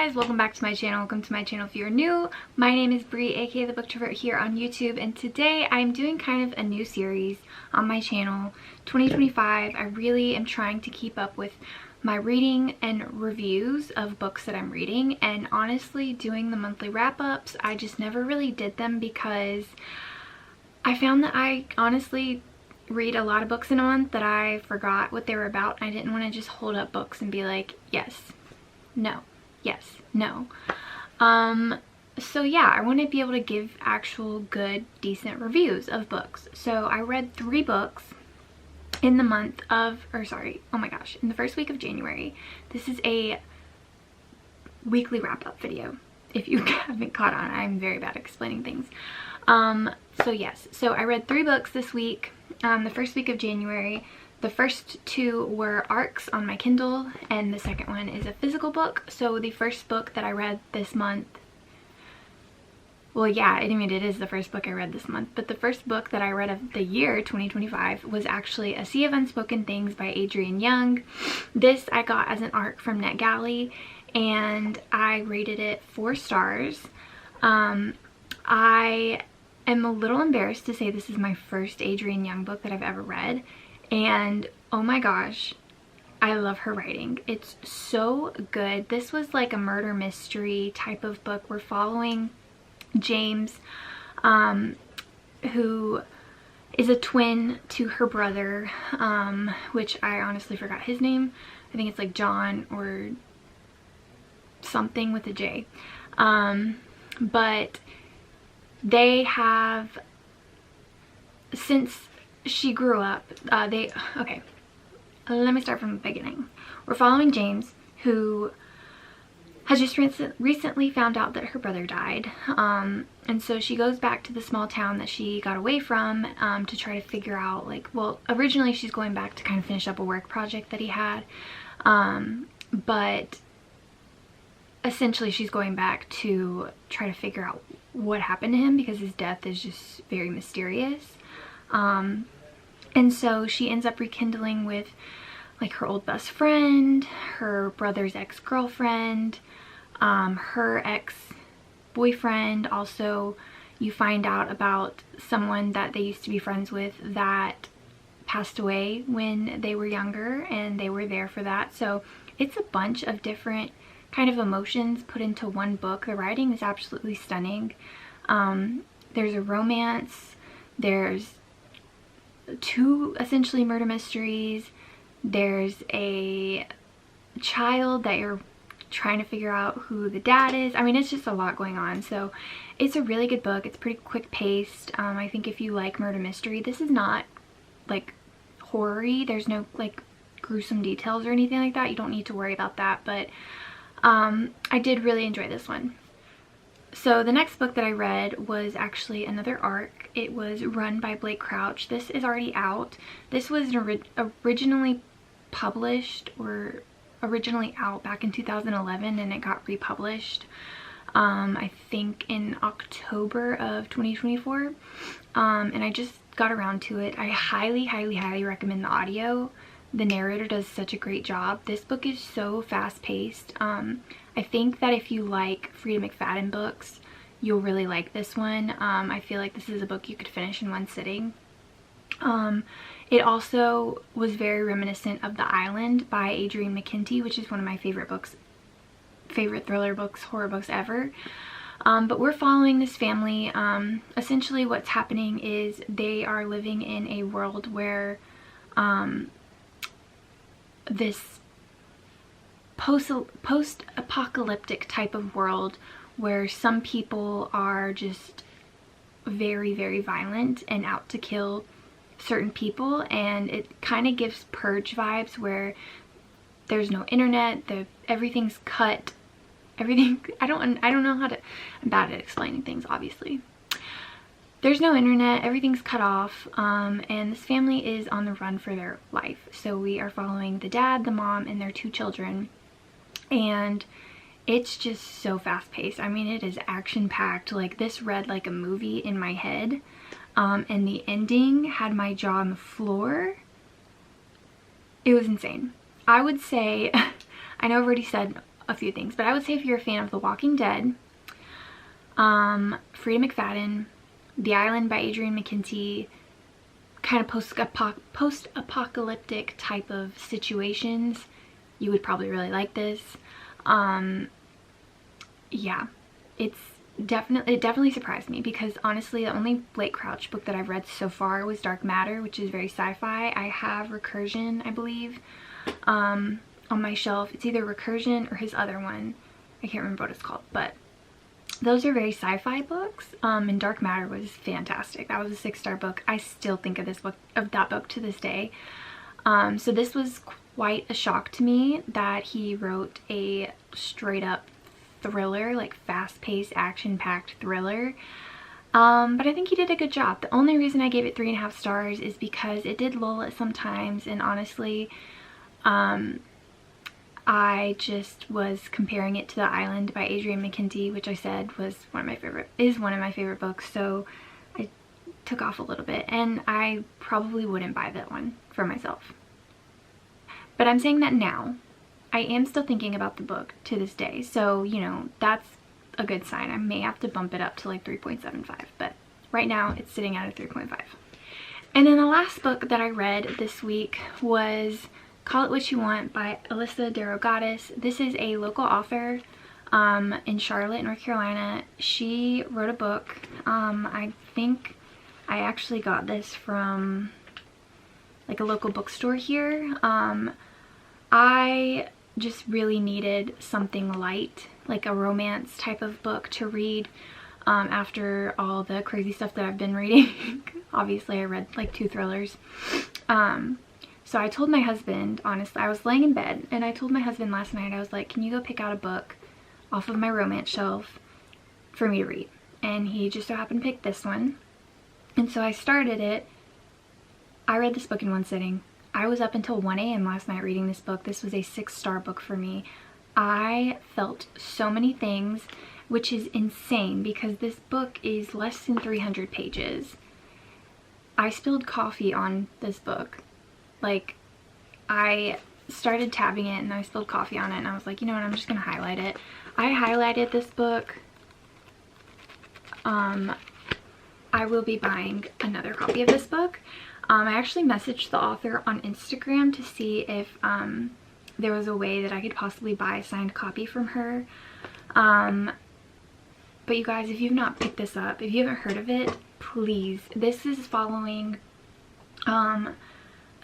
guys, welcome back to my channel. Welcome to my channel if you're new. My name is Bree, aka the Booktrovert, here on YouTube, and today I'm doing kind of a new series on my channel. 2025, I really am trying to keep up with my reading and reviews of books that I'm reading, and honestly doing the monthly wrap-ups, I just never really did them because I found that I honestly read a lot of books in a month that I forgot what they were about. I didn't want to just hold up books and be like, yes, no, yes, no. So yeah, I want to be able to give actual good, decent reviews of books. So I read 3 books in the month of, in the first week of January. This is a weekly wrap-up video. If you haven't caught on, I'm very bad at explaining things. So yes, so I read 3 books this week, the first week of January. The first 2 were ARCs on my Kindle, and the second one is a physical book. So the first book that I read this month, well, yeah, I mean, it is the first book I read this month, but the first book that I read of the year 2025 was actually A Sea of Unspoken Things by Adrienne Young. This I got as an ARC from NetGalley, and I rated it 4 stars. I am a little embarrassed to say this is my first Adrienne Young book that I've ever read, and oh my gosh, I love her writing. It's so good. This was like a murder mystery type of book. We're following James, who is a twin to her brother, which I honestly forgot his name. I think it's like John or something with a J. But they have, since she grew up, okay, let me start from the beginning. We're following James, who has just recently found out that her brother died, and so she goes back to the small town that she got away from, to try to figure out, like, well, originally she's going back to kind of finish up a work project that he had, but essentially she's going back to try to figure out what happened to him, because his death is just very mysterious. And so she ends up rekindling with like her old best friend, her brother's ex-girlfriend, her ex-boyfriend. Also, you find out about someone that they used to be friends with that passed away when they were younger, and they were there for that. So it's a bunch of different kind of emotions put into one book. The writing is absolutely stunning. There's a romance, there's 2 essentially murder mysteries, there's a child that you're trying to figure out who the dad is. I mean, it's just a lot going on. So it's a really good book. It's pretty quick paced. I think if you like murder mystery, this is not like horror-y. There's no like gruesome details or anything like that. You don't need to worry about that, but I did really enjoy this one. So the next book that I read was actually another ARC. It was Run by Blake Crouch. This is already out. This was originally published, or originally out back in 2011, and it got republished I think in October of 2024, and I just got around to it. I highly recommend the audio. The narrator does such a great job. This book is so fast-paced. I think that if you like Frida McFadden books, you'll really like this one. I feel like this is a book you could finish in one sitting. It also was very reminiscent of The Island by Adrienne McKenty, which is one of my favorite books, favorite thriller books, horror books ever. But we're following this family. Essentially what's happening is they are living in a world where this post-apocalyptic type of world where some people are just very violent and out to kill certain people, and it kind of gives Purge vibes, where there's no internet, everything's cut, everything, I don't know how to, I'm bad at explaining things, obviously. There's no internet, everything's cut off, and this family is on the run for their life. So we are following the dad, the mom, and their 2 children, and it's just so fast-paced. I mean, it is action-packed. Like, this read like a movie in my head, and the ending had my jaw on the floor. It was insane. I would say, I know I've already said a few things. But I would say if you're a fan of The Walking Dead, Frida McFadden, The Island by Adrienne McKenty, kind of post-apocalyptic type of situations, you would probably really like this. Yeah, it definitely surprised me, because honestly the only Blake Crouch book that I've read so far was Dark Matter, which is very sci-fi. I have Recursion, I believe, on my shelf. It's either Recursion or his other one, I can't remember what it's called, but those are very sci-fi books, and Dark Matter was fantastic. That was a 6-star book. I still think of that book to this day. So this was quite a shock to me that he wrote a straight up thriller, like fast-paced, action-packed thriller. But I think he did a good job. The only reason I gave it 3.5 stars is because it did lull at sometimes, and honestly, I just was comparing it to The Island by Adrienne McKenty, which I said is one of my favorite books, so I took off a little bit, and I probably wouldn't buy that one for myself. But I'm saying that now. I am still thinking about the book to this day, so, you know, that's a good sign. I may have to bump it up to like 3.75, but right now it's sitting at a 3.5. And then the last book that I read this week was Call It What You Want by Alissa Derogatis. This is a local author in Charlotte, North Carolina. She wrote a book. I think I actually got this from like a local bookstore here. I just really needed something light, like a romance type of book to read after all the crazy stuff that I've been reading. Obviously I read like 2 thrillers. So I told my husband, honestly, I was laying in bed and I told my husband last night, I was like, can you go pick out a book off of my romance shelf for me to read? And he just so happened to pick this one. And so I started it. I read this book in one sitting. I was up until 1 a.m. last night reading this book. This was a 6-star book for me. I felt so many things, which is insane because this book is less than 300 pages. I spilled coffee on this book. Like, I started tabbing it and I spilled coffee on it, and I was like, you know what, I'm just gonna highlight it. I highlighted this book. I will be buying another copy of this book. I actually messaged the author on Instagram to see if there was a way that I could possibly buy a signed copy from her. But you guys, if you've not picked this up, if you haven't heard of it, please. This is following a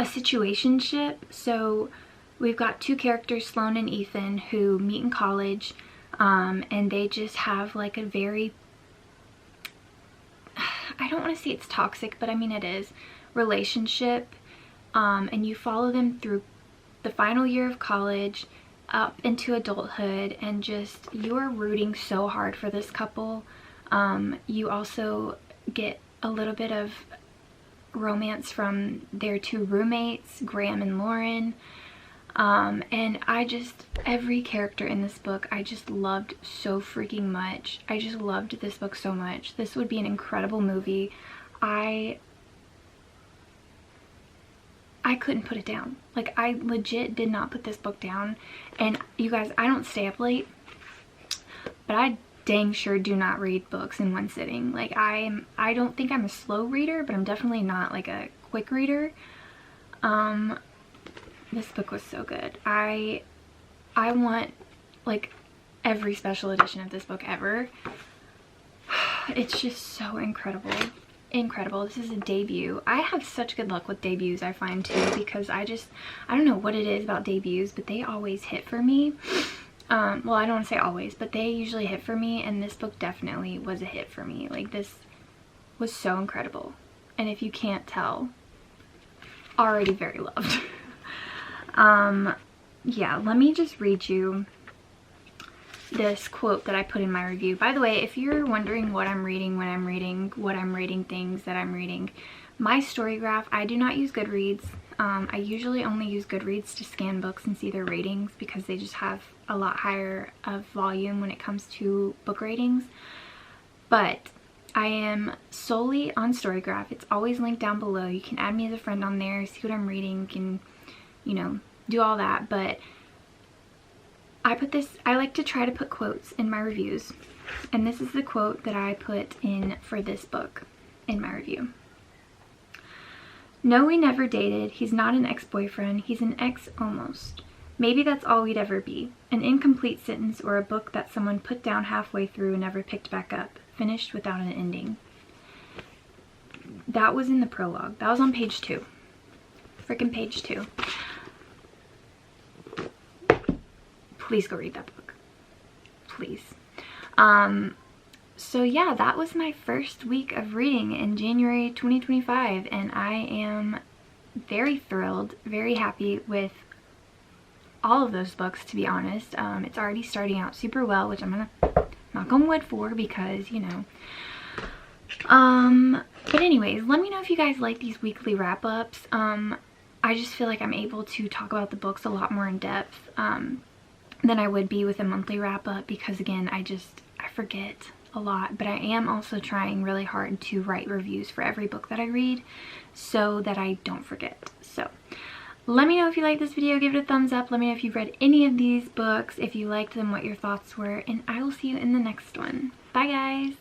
situationship. So we've got 2 characters, Sloane and Ethan, who meet in college, and they just have like a very, I don't want to say it's toxic, but I mean it is, relationship, and you follow them through the final year of college up into adulthood, and just, you are rooting so hard for this couple. You also get a little bit of romance from their 2 roommates, Graham and Lauren, and every character in this book I just loved so freaking much. I just loved this book so much. This would be an incredible movie. I couldn't put it down. Like, I legit did not put this book down. And you guys, I don't stay up late, but I dang sure do not read books in one sitting. Like, I don't think I'm a slow reader, but I'm definitely not like a quick reader. This book was so good. I want like every special edition of this book ever. It's just so incredible. Incredible. This is a debut. I have such good luck with debuts, I find, too, because I don't know what it is about debuts, but they always hit for me. Well, I don't want to say always, but they usually hit for me, and this book definitely was a hit for me. Like, this was so incredible. And if you can't tell, already very loved. Yeah, let me just read you this quote that I put in my review. By the way, if you're wondering what I'm reading when I'm reading, what I'm rating things that I'm reading, my Storygraph, I do not use Goodreads. I usually only use Goodreads to scan books and see their ratings because they just have a lot higher of volume when it comes to book ratings. But I am solely on Storygraph. It's always linked down below. You can add me as a friend on there, see what I'm reading, you can, you know, do all that. But I like to try to put quotes in my reviews, and this is the quote that I put in for this book in my review. "No, we never dated. He's not an ex-boyfriend. He's an ex almost. Maybe that's all we'd ever be. An incomplete sentence or a book that someone put down halfway through and never picked back up. Finished without an ending." That was in the prologue. That was on page 2. Frickin' page 2. Please go read that book. Please. So yeah, that was my first week of reading in January 2025, and I am very thrilled, very happy with all of those books, to be honest. It's already starting out super well, which I'm gonna knock on wood for, because, you know. But anyways, let me know if you guys like these weekly wrap-ups. I just feel like I'm able to talk about the books a lot more in depth than I would be with a monthly wrap-up, because again, I forget a lot, but I am also trying really hard to write reviews for every book that I read so that I don't forget. So let me know if you like this video, give it a thumbs up. Let me know if you've read any of these books, if you liked them, what your thoughts were, and I will see you in the next one. Bye guys!